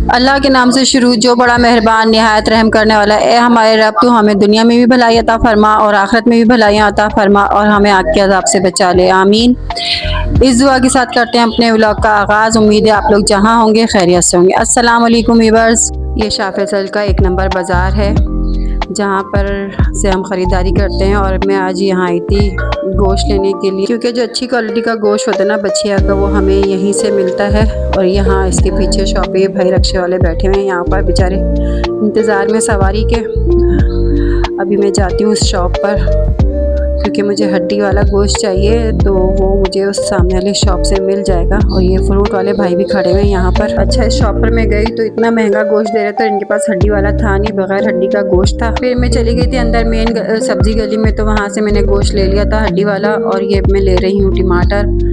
अल्लाह के नाम से शुरू, जो बड़ा मेहरबान निहायत रहम करने वाला है। ए हमारे रब, तू हमें दुनिया में भी भलाई अता फरमा और आखिरत में भी भलाइयाँ अता फरमा और हमें आग के अजाब से बचा ले, आमीन। इस दुआ के साथ करते हैं अपने व्लॉग का आगाज़। उम्मीद है आप लोग जहाँ होंगे खैरियत से होंगे। अस्सलाम वालेकुम वीवर्स। ये शाह फैसल का 1 नंबर बाज़ार है जहाँ पर से हम ख़रीदारी करते हैं और मैं आज यहाँ आई थी गोश्त लेने के लिए, क्योंकि जो अच्छी क्वालिटी का गोश्त होता है ना बछिया का, वो हमें यहीं से मिलता है। और यहाँ इसके पीछे शॉप पे ये भाई रक्शे वाले बैठे हुए हैं यहाँ पर बेचारे इंतज़ार में सवारी के। अभी मैं जाती हूँ उस शॉप पर क्योंकि मुझे हड्डी वाला गोश्त चाहिए, तो वो मुझे उस सामने वाली शॉप से मिल जाएगा। और ये फ्रूट वाले भाई भी खड़े हुए हैं यहाँ पर। अच्छा, इस शॉप पर मैं गई तो इतना महंगा गोश्त दे रहे थे, इनके पास हड्डी वाला था नहीं, बगैर हड्डी का गोश्त था। फिर मैं चली गई थी अंदर मेन सब्जी गली में, तो वहाँ से मैंने गोश्त ले लिया था हड्डी वाला। और ये मैं ले रही हूँ टमाटर,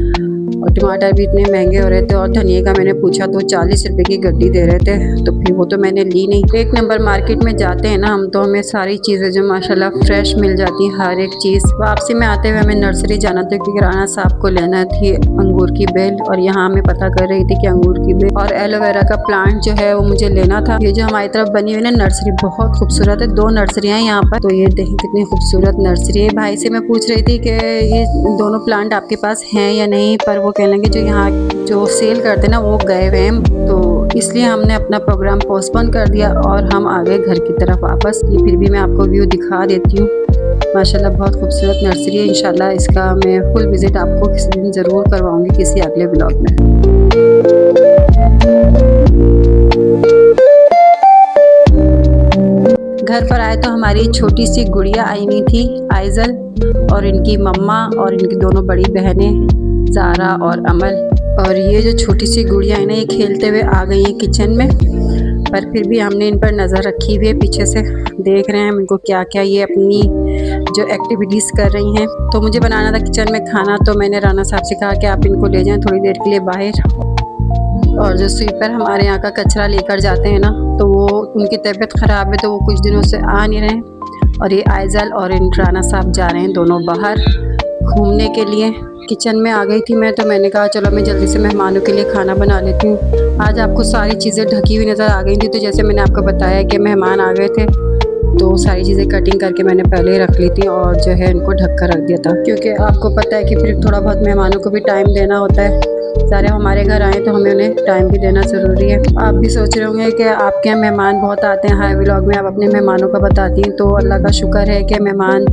और टमाटर भी इतने महंगे हो रहे थे। और धनिया का मैंने पूछा तो 40 रुपए की गड्डी दे रहे थे, तो फिर वो तो मैंने ली नहीं। 1 नंबर मार्केट में जाते हैं ना हम, तो हमें सारी चीज़ें जो माशाल्लाह फ्रेश मिल जाती हैं, हर एक चीज़। वापसी में आते हुए हमें नर्सरी जाना था क्योंकि राना साहब को लेना थी अंगूर की बेल, और यहाँ मैं पता कर रही थी कि अंगूर की बेल और एलोवेरा का प्लांट जो है वो मुझे लेना था। ये जो हमारी तरफ बनी हुई ना नर्सरी बहुत खूबसूरत है, 2 नर्सरियाँ हैं यहाँ पर। तो ये देखें कितनी खूबसूरत नर्सरी है। भाई से मैं पूछ रही थी कि ये दोनों प्लांट आपके पास हैं या नहीं, पर वो कहने लगे जो यहाँ जो सेल करते ना वो गए हुए हैं, तो इसलिए हमने अपना प्रोग्राम पोस्टपोन कर दिया और हम आ गए घर की तरफ वापस। ये फिर भी मैं आपको व्यू दिखा देती हूँ। माशाल्लाह बहुत खूबसूरत नर्सरी है। इंशाल्लाह इसका मैं फुल विज़िट आपको किसी दिन ज़रूर करवाऊँगी किसी अगले ब्लॉग में। घर पर आए तो हमारी छोटी सी गुड़िया आई हुई थी आइजल, और इनकी मम्मा और इनकी दोनों बड़ी बहनें ज़ारा और अमल। और ये जो छोटी सी गुड़िया है ना, ये खेलते हुए आ गई है किचन में, पर फिर भी हमने इन पर नज़र रखी हुई है। पीछे से देख रहे हैं इनको क्या क्या ये अपनी जो एक्टिविटीज़ कर रही हैं। तो मुझे बनाना था किचन में खाना, तो मैंने राना साहब से कहा कि आप इनको ले जाएं थोड़ी देर के लिए बाहर। और जो स्वीपर हमारे यहाँ का कचरा लेकर जाते हैं ना, तो वो उनकी तबीयत ख़राब है तो वो कुछ दिनों से आ नहीं रहे। और ये आइजल और इन राना साहब जा रहे हैं दोनों बाहर घूमने के लिए। किचन में आ गई थी मैं, तो मैंने कहा चलो मैं जल्दी से मेहमानों के लिए खाना बना लेती हूँ। आज आपको सारी चीज़ें ढकी हुई नज़र आ गई थी, तो जैसे मैंने आपको बताया कि मेहमान आ गए थे तो सारी चीज़ें कटिंग करके मैंने पहले ही रख ली थी और जो है इनको ढक कर रख दिया था, क्योंकि आपको पता है कि फिर थोड़ा बहुत मेहमानों को भी टाइम देना होता है। सारे हमारे घर आए तो हमें उन्हें टाइम भी देना ज़रूरी है। आप भी सोच रहे होंगे कि आपके यहाँ मेहमान बहुत आते हैं, हर व्लॉग में आप अपने मेहमानों का बताती हैं, तो अल्लाह का शुक्र है कि मेहमान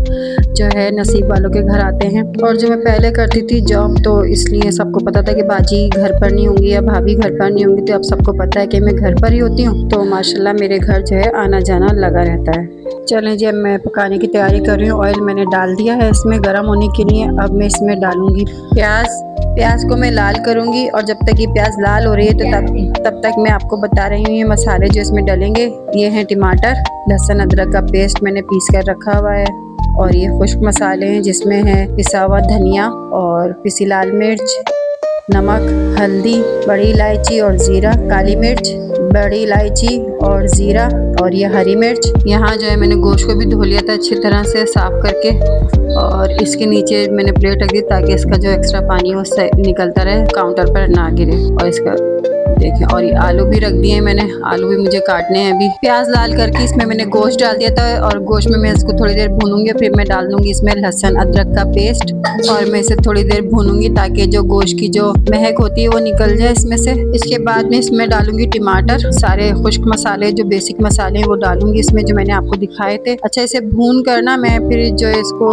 जो है नसीब वालों के घर आते हैं। और जो मैं पहले करती थी जॉब, तो इसलिए सबको पता था कि बाजी घर पर नहीं होंगी या भाभी घर पर नहीं होंगी, तो अब सबको पता है कि मैं घर पर ही होती हूँ, तो माशाल्लाह मेरे घर जो है आना जाना लगा रहता है। चलें जी, अब मैं पकाने की तैयारी कर रही हूँ। ऑयल मैंने डाल दिया है इसमें गर्म होने के लिए। अब मैं इसमें डालूँगी प्याज को मैं लाल करूँगी, और जब तक ये प्याज लाल हो रही है तो तब तक मैं आपको बता रही हूँ ये मसाले जो इसमें डलेंगे। ये हैं टमाटर, लहसुन अदरक का पेस्ट मैंने पीस कर रखा हुआ है, और ये खुश्क मसाले हैं जिसमें है पिसा हुआ धनिया और पिसी लाल मिर्च, नमक, हल्दी, बड़ी इलायची और ज़ीरा, काली मिर्च, बड़ी इलायची और ज़ीरा, और ये हरी मिर्च। यहाँ जो है मैंने गोश्त को भी धो लिया था अच्छी तरह से साफ़ करके, और इसके नीचे मैंने प्लेट रख दी ताकि इसका जो एक्स्ट्रा पानी है वो निकलता रहे, काउंटर पर ना गिरे। और इसका देखें, और ये आलू भी रख दिए मैंने, आलू भी मुझे काटने हैं अभी। प्याज लाल करके इसमें मैंने गोश्त डाल दिया था, और गोश्त में मैं इसको थोड़ी देर भूनूंगी, फिर मैं डाल दूंगी इसमें लहसुन अदरक का पेस्ट, और मैं इसे थोड़ी देर भूनूंगी ताकि जो गोश्त की जो महक होती है वो निकल जाए इसमें से। इसके बाद में इसमें डालूंगी टमाटर, सारे खुश्क मसाले जो बेसिक मसाले हैं वो डालूंगी इसमें जो मैंने आपको दिखाए थे। अच्छा, इसे भून करना मैं फिर जो है इसको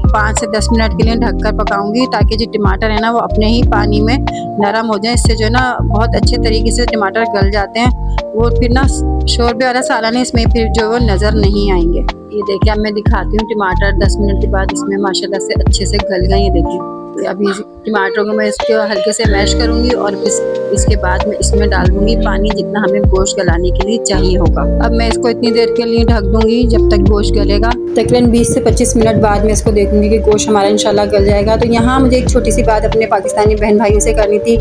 5 से 10 मिनट के लिए ढककर पकाऊंगी ताकि जो टमाटर है ना वो अपने ही पानी में नरम हो जाए। इससे जो है ना बहुत अच्छे तरीके से टमाटर गल जाते हैं, वो फिर ना शोरबे वाला सालन है इसमें फिर जो वो नज़र नहीं आएंगे। ये देखिए, अब मैं दिखाती हूँ टमाटर 10 मिनट के बाद इसमें माशाल्लाह से अच्छे से गल गए। ये देखिए, अभी टमाटरों को मैं इसको हल्के से मैश करूँगी, और इसके बाद मैं इसमें डाल दूँगी पानी जितना हमें गोश्त गलाने के लिए चाहिए होगा। अब मैं इसको इतनी देर के लिए ढक दूँगी जब तक गोश्त गलेगा। तकरीबन 20 से 25 मिनट बाद मैं इसको देखूँगी कि गोश्त हमारा इंशाल्लाह गल जाएगा। तो यहाँ मुझे एक छोटी सी बात अपने पाकिस्तानी बहन भाइयों से करनी थी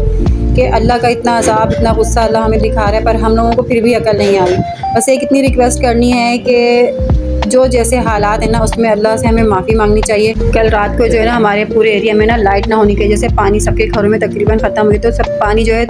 कि अल्लाह का इतना अज़ाब, इतना गुस्सा अल्लाह हमें दिखा रहा है, पर हम लोगों को फिर भी अकल नहीं आ रही। बस एक इतनी रिक्वेस्ट करनी है कि जो जैसे हालात है ना उसमें अल्लाह से हमें माफ़ी मांगनी चाहिए। कल रात को जो है ना हमारे पूरे एरिया में ना लाइट ना होने की वजह से पानी सबके घरों में तकरीबन ख़त्म हुई, तो सब पानी जो है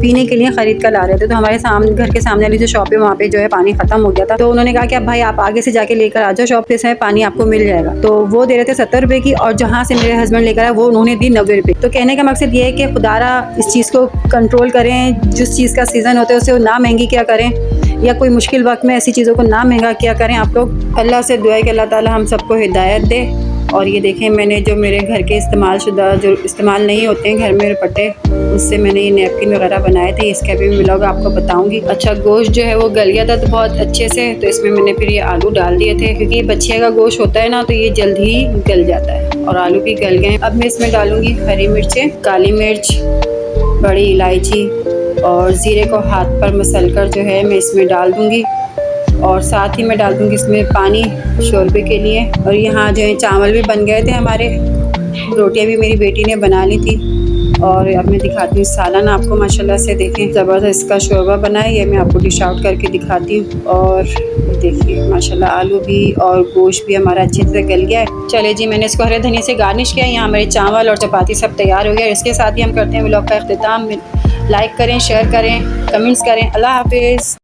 पीने के लिए ख़रीद कर ला रहे थे। तो हमारे सामने घर के सामने वाली जो शॉप है वहाँ पे जो है पानी ख़त्म हो गया था। तो उन्होंने कहा कि अब भाई आप आगे से जाके लेकर आ जाओ, शॉप पे से पानी आपको मिल जाएगा। तो वो दे रहे थे 70 रुपये की, और जहाँ से मेरे हस्बैंड लेकर आए वो उन्होंने दी 90 रुपये। तो कहने का मकसद ये है कि खुदारा इस चीज़ को कंट्रोल करें, जिस चीज़ का सीज़न होता है उसे ना महंगी क्या करें, या कोई मुश्किल वक्त में ऐसी चीज़ों को ना महंगा क्या करें। आप लोग अल्लाह से दुआ है कि अल्लाह ताला हम सबको हिदायत दे। और ये देखें मैंने जो मेरे घर के इस्तेमाल शुदा जो इस्तेमाल नहीं होते हैं घर में दुपट्टे, उससे मैंने ये नैपकिन वगैरह बनाए थे। इसका भी व्लॉग आपको बताऊंगी। अच्छा, गोश्त जो है वो गल गया था तो बहुत अच्छे से, तो इसमें मैंने फिर ये आलू डाल दिए थे, क्योंकि ये बच्चे का गोश्त होता है ना तो ये जल्द ही गल जाता है। और आलू भी गल गए। अब मैं इसमें डालूंगी हरी मिर्चें, काली मिर्च, बड़ी इलायची और ज़ीरे को हाथ पर मसल कर जो है मैं इसमें डाल दूँगी। और साथ ही मैं डाल दूँगी इसमें पानी शोरबे के लिए। और यहाँ जो है चावल भी बन गए थे हमारे, रोटियाँ भी मेरी बेटी ने बना ली थी। और अब मैं दिखाती हूँ सालन आपको। माशाल्लाह से देखें ज़बरदस्त इसका शोरबा बना है, ये मैं आपको डिश आउट करके दिखाती हूँ। और देखिए माशाल्लाह आलू भी और गोश्त भी हमारा अच्छे से गल गया है। चले जी, मैंने इसको हरे धनिया से गार्निश किया। यहाँ हमारे चावल और चपाती सब तैयार हो गया। इसके साथ ही हम करते हैं व्लॉग का अख्तिताम। लाइक करें, शेयर करें, कमेंट्स करें। अल्लाह हाफिज़।